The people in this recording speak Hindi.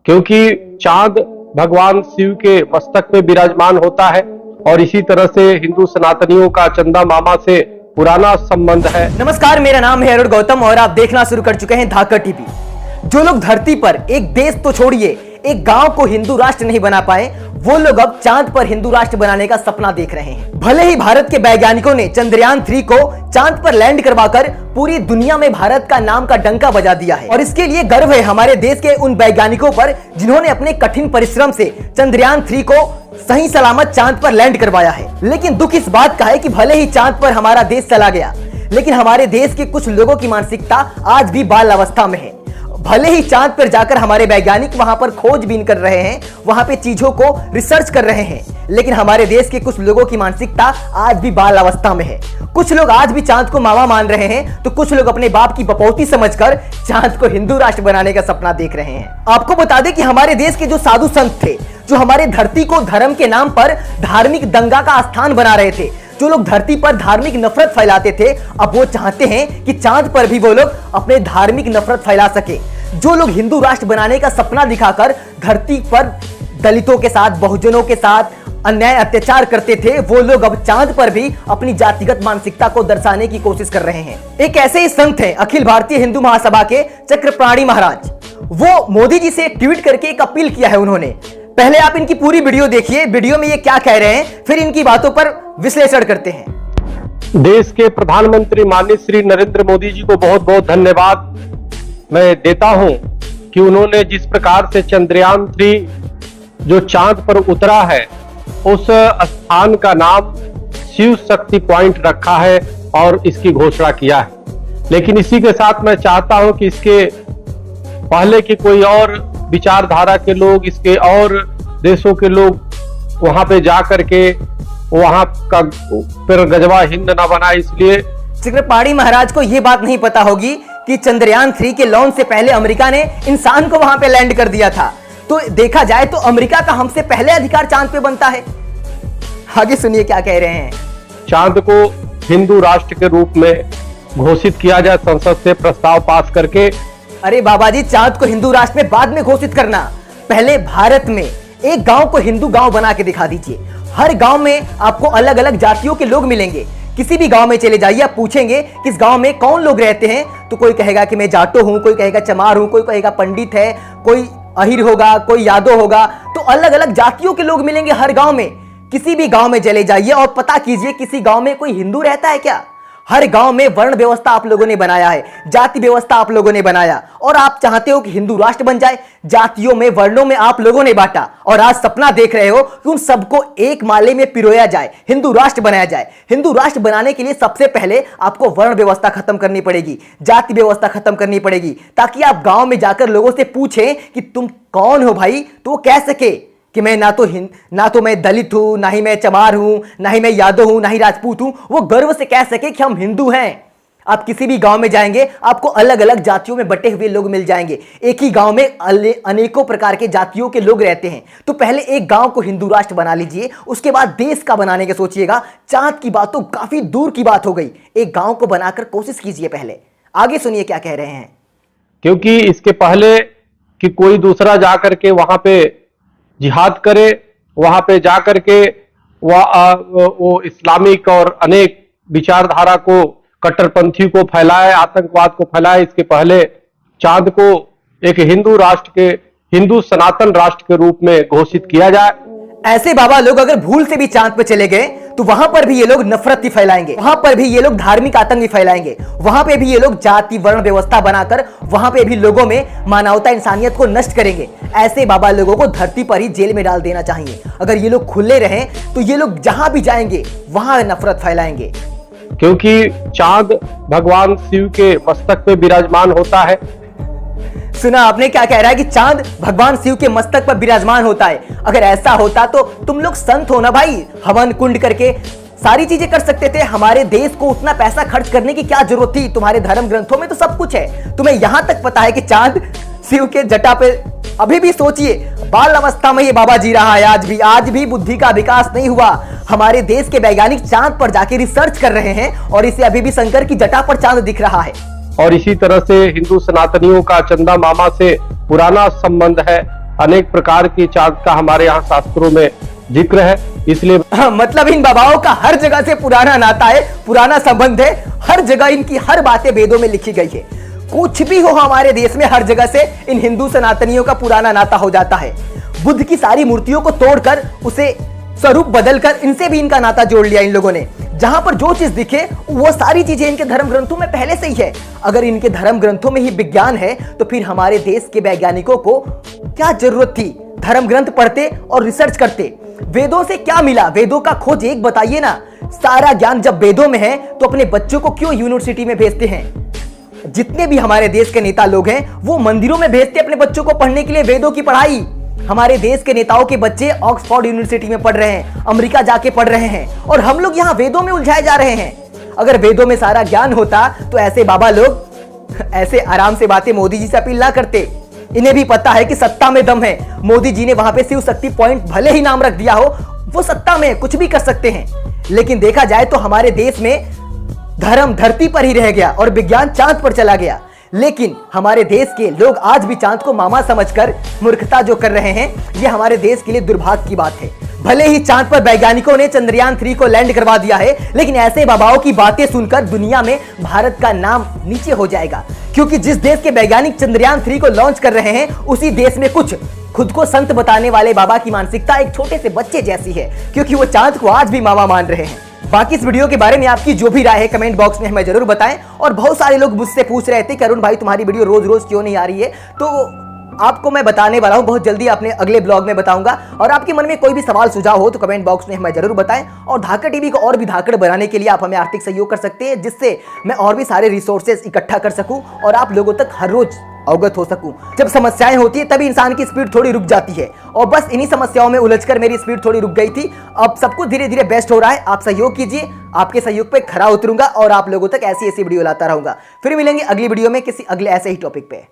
क्योंकि चांद भगवान शिव के मस्तक पे विराजमान होता है और इसी तरह से हिंदू सनातनियों का चंदा मामा से पुराना संबंध है। नमस्कार, मेरा नाम है अरुण गौतम और आप देखना शुरू कर चुके हैं धाकर टीवी। जो लोग धरती पर एक देश तो छोड़िए एक गांव को हिंदू राष्ट्र नहीं बना पाए, वो लोग अब चांद पर हिंदू राष्ट्र बनाने का सपना देख रहे हैं। भले ही भारत के वैज्ञानिकों ने चंद्रयान 3 को चांद पर लैंड करवाकर पूरी दुनिया में भारत का नाम का डंका बजा दिया है और इसके लिए गर्व है हमारे देश के उन वैज्ञानिकों पर जिन्होंने अपने कठिन परिश्रम से चंद्रयान 3 को सही सलामत चांद पर लैंड करवाया है। लेकिन दुख इस बात का है कि भले ही चांद पर हमारा देश चला गया, लेकिन हमारे देश के कुछ लोगों की मानसिकता आज भी बाल अवस्था में है। भले ही चांद पर जाकर हमारे वैज्ञानिक वहां पर खोजबीन कर रहे हैं, वहां पे चीजों को रिसर्च कर रहे हैं, लेकिन हमारे देश के कुछ लोगों की मानसिकता आज भी बाल अवस्था में है। कुछ लोग आज भी चांद को मामा मान रहे हैं, तो कुछ लोग अपने बाप की बपौती समझकर चांद को हिंदू राष्ट्र बनाने का सपना देख रहे हैं। आपको बता दें कि हमारे देश के जो साधु संत थे, जो हमारे धरती को धर्म के नाम पर धार्मिक दंगा का स्थान बना रहे थे, जो लोग धरती पर धार्मिक नफरत फैलाते थे, अब वो चाहते हैं कि चांद पर भी वो लोग अपने धार्मिक नफरत फैला सके। जो लोग हिंदू राष्ट्र बनाने का सपना दिखाकर धरती पर दलितों के साथ, बहुजनों के साथ अन्याय अत्याचार करते थे, वो लोग अब चांद पर भी अपनी जातिगत मानसिकता को दर्शाने की कोशिश कर रहे हैं। एक ऐसे ही संत हैं अखिल भारतीय हिंदू महासभा के चक्रपाणी महाराज। वो मोदी जी से ट्वीट करके एक अपील किया है उन्होंने। पहले आप इनकी पूरी वीडियो देखिए, वीडियो में ये क्या कह रहे हैं, फिर इनकी बातों पर विश्लेषण करते हैं। देश के प्रधानमंत्री माननीय श्री नरेंद्र मोदी जी को बहुत बहुत धन्यवाद मैं देता हूं कि उन्होंने जिस प्रकार से चंद्रयान 3 जो चांद पर उतरा है, उस स्थान का नाम शिव शक्ति पॉइंट रखा है और इसकी घोषणा किया है। लेकिन इसी के साथ मैं चाहता हूं कि इसके पहले की कोई और विचारधारा के लोग, इसके और देशों के लोग वहां पे जा करके वहां का फिर गजवा हिंद ना बनाए। इसलिए चक्रपाणी महाराज को यह बात नहीं पता होगी कि चंद्रयान 3 के लॉन्च से पहले अमेरिका ने इंसान को वहां पे लैंड कर दिया था। तो देखा जाए तो अमेरिका का हमसे पहले अधिकार चांद पे बनता है। आगे सुनिए क्या कह रहे हैं। चांद को हिंदू राष्ट्र के रूप में घोषित किया जाए, संसद से प्रस्ताव पास करके। अरे बाबा जी, चांद को हिंदू राष्ट्र में बाद में घोषित करना, पहले भारत में एक गांव को हिंदू गांव बना के दिखा दीजिए। हर गांव में आपको अलग अलग जातियों के लोग मिलेंगे। किसी भी गांव में चले जाइए, आप पूछेंगे कि इस गांव में कौन लोग रहते हैं, तो कोई कहेगा कि मैं जाटो हूं, कोई कहेगा चमार हूं, कोई कहेगा पंडित है, कोई अहिर होगा, कोई यादव होगा। तो अलग अलग जातियों के लोग मिलेंगे हर गांव में। किसी भी गांव में चले जाइए और पता कीजिए किसी गांव में कोई हिंदू रहता है क्या। हर गांव में वर्ण व्यवस्था आप लोगों ने बनाया है, जाति व्यवस्था आप लोगों ने बनाया, और आप चाहते हो कि हिंदू राष्ट्र बन जाए। जातियों में, वर्णों में आप लोगों ने बांटा और आज सपना देख रहे हो कि उन सबको एक माले में पिरोया जाए, हिंदू राष्ट्र बनाया जाए। हिंदू राष्ट्र बनाने के लिए सबसे पहले आपको वर्ण व्यवस्था खत्म करनी पड़ेगी, जाति व्यवस्था खत्म करनी पड़ेगी, ताकि आप गांव में जाकर लोगों से पूछें कि तुम कौन हो भाई, तो वो कह सके कि मैं ना तो मैं दलित हूं, ना ही मैं चमार हूं, ना ही मैं यादव हूं, ना ही राजपूत हूं। वो गर्व से कह सके कि हम हिंदू हैं। आप किसी भी गांव में जाएंगे, आपको अलग अलग जातियों में बटे हुए लोग मिल जाएंगे। एक ही गांव में अनेकों प्रकार के जातियों के लोग रहते हैं। तो पहले एक गांव को हिंदू राष्ट्र बना लीजिए, उसके बाद देश का बनाने के सोचिएगा। चांद की बात तो काफी दूर की बात हो गई, एक गांव को बनाकर कोशिश कीजिए पहले। आगे सुनिए क्या कह रहे हैं। क्योंकि इसके पहले कि कोई दूसरा जाकर के वहां पे जिहाद करे, वहां पे जाकर के वो इस्लामिक और अनेक विचारधारा को, कट्टरपंथी को फैलाए, आतंकवाद को फैलाए, इसके पहले चांद को एक हिंदू राष्ट्र के, हिंदू सनातन राष्ट्र के रूप में घोषित किया जाए। ऐसे बाबा लोग अगर भूल से भी चांद पे चले गए तो वहां पर भी ये लोग नफरत ही फैलाएंगे, वहां पर भी ये लोग धार्मिक आतंक ही फैलाएंगे, वहां पे भी ये लोग जाति वर्ण व्यवस्था बनाकर वहां पे भी लोगों में मानवता इंसानियत को नष्ट करेंगे। ऐसे बाबा लोगों को धरती पर ही जेल में डाल देना चाहिए। अगर ये लोग खुले रहें तो ये लोग जहां भी जाएंगे वहां नफरत फैलाएंगे। क्योंकि चांद भगवान शिव के मस्तक पे विराजमान होता है। सुना आपने क्या कह रहा है कि चांद भगवान शिव के मस्तक पर विराजमान होता है। अगर ऐसा होता तो तुम लोग संत हो ना भाई, हवन कुंड करके सारी चीजें कर सकते थे। हमारे देश को उतना पैसा खर्च करने की क्या जरूरत थी? तुम्हारे धर्म ग्रंथों में तो सब कुछ है। तुम्हें यहां तक पता है कि चांद शिव के जटा पे, अभी भी सोचिए बाल अवस्था में ये बाबा जी रहा है। आज भी बुद्धि का विकास नहीं हुआ। हमारे देश के वैज्ञानिक चांद पर जाके रिसर्च कर रहे हैं और इसे अभी भी शंकर की जटा पर चांद दिख रहा है। और इसी तरह से हिंदू सनातनियों का चंदा मामा से पुराना संबंध है अनेक प्रकार की चांद का हमारे यहाँ शास्त्रों में जिक्र है, इसलिए मतलब इन बाबाओं का हर जगह से पुराना नाता है, पुराना संबंध है। हर जगह इनकी हर बातें वेदों में लिखी गई है। कुछ भी हो हमारे देश में, हर जगह से इन हिंदू सनातनियों का पुराना नाता हो जाता है। बुद्ध की सारी मूर्तियों को तोड़कर उसे स्वरूप बदलकर इनसे भी इनका नाता जोड़ लिया इन लोगों ने। जहां पर जो चीज दिखे वो सारी चीजें इनके धर्म ग्रंथों में पहले से ही है। अगर इनके धर्म ग्रंथों में ही विज्ञान है तो फिर हमारे देश के वैज्ञानिकों को क्या जरूरत थी धर्म ग्रंथ पढ़ते और रिसर्च करते। वेदों से क्या मिला, वेदों का खोज एक बताइए ना। सारा ज्ञान जब वेदों में है तो अपने बच्चों को क्यों यूनिवर्सिटी में भेजते हैं। जितने भी हमारे देश के नेता लोग हैं वो मंदिरों में भेजते अपने बच्चों को पढ़ने के लिए वेदों की पढ़ाई। हमारे देश के नेताओं के बच्चे ऑक्सफोर्ड यूनिवर्सिटी में पढ़ रहे हैं, अमेरिका जाके पढ़ रहे हैं, और हम लोग यहाँ वेदों में उलझाए जा रहे हैं। अगर वेदों में सारा ज्ञान होता तो ऐसे बाबा लोग ऐसे आराम से बातें मोदी जी से अपील ना करते। इन्हें भी पता है कि सत्ता में दम है। मोदी जी ने वहां पे शिव शक्ति पॉइंट भले ही नाम रख दिया हो, वो सत्ता में कुछ भी कर सकते हैं। लेकिन देखा जाए तो हमारे देश में धर्म धरती पर ही रह गया और विज्ञान चांद पर चला गया। लेकिन हमारे देश के लोग आज भी चांद को मामा समझकर मूर्खता जो कर रहे हैं, ये हमारे देश के लिए दुर्भाग्य की बात है। भले ही चांद पर वैज्ञानिकों ने चंद्रयान 3 को लैंड करवा दिया है, लेकिन ऐसे बाबाओं की बातें सुनकर दुनिया में भारत का नाम नीचे हो जाएगा। क्योंकि जिस देश के वैज्ञानिक चंद्रयान 3 को लॉन्च कर रहे हैं, उसी देश में कुछ खुद को संत बताने वाले बाबा की मानसिकता एक छोटे से बच्चे जैसी है, क्योंकि वो चांद को आज भी मामा मान रहे हैं। बाकी इस वीडियो के बारे में आपकी जो भी राय है कमेंट बॉक्स में हमें जरूर बताएं। और बहुत सारे लोग मुझसे पूछ रहे थे कि अरुण भाई तुम्हारी वीडियो रोज रोज क्यों नहीं आ रही है, तो आपको मैं बताने वाला हूं, बहुत जल्दी अपने अगले ब्लॉग में बताऊंगा। और आपके मन में कोई भी सवाल सुझाव हो तो कमेंट बॉक्स में हमें जरूर बताएं। और धाकड़ टीवी को और भी धाकड़ बनाने के लिए आप हमें आर्थिक सहयोग कर सकते हैं, जिससे मैं और भी सारे रिसोर्सेज इकट्ठा कर सकूं और आप लोगों तक हर रोज अवगत हो सकूं। जब समस्याएं होती है तभी इंसान की स्पीड थोड़ी रुक जाती है, और बस इन्हीं समस्याओं में उलझकर मेरी स्पीड थोड़ी रुक गई थी। अब सब कुछ धीरे धीरे बेस्ट हो रहा है। आप सहयोग कीजिए, आपके सहयोग पे खरा उतरूंगा और आप लोगों तक ऐसी ऐसी वीडियो लाता रहूंगा। फिर मिलेंगे अगली वीडियो में किसी अगले ऐसे ही टॉपिक पे।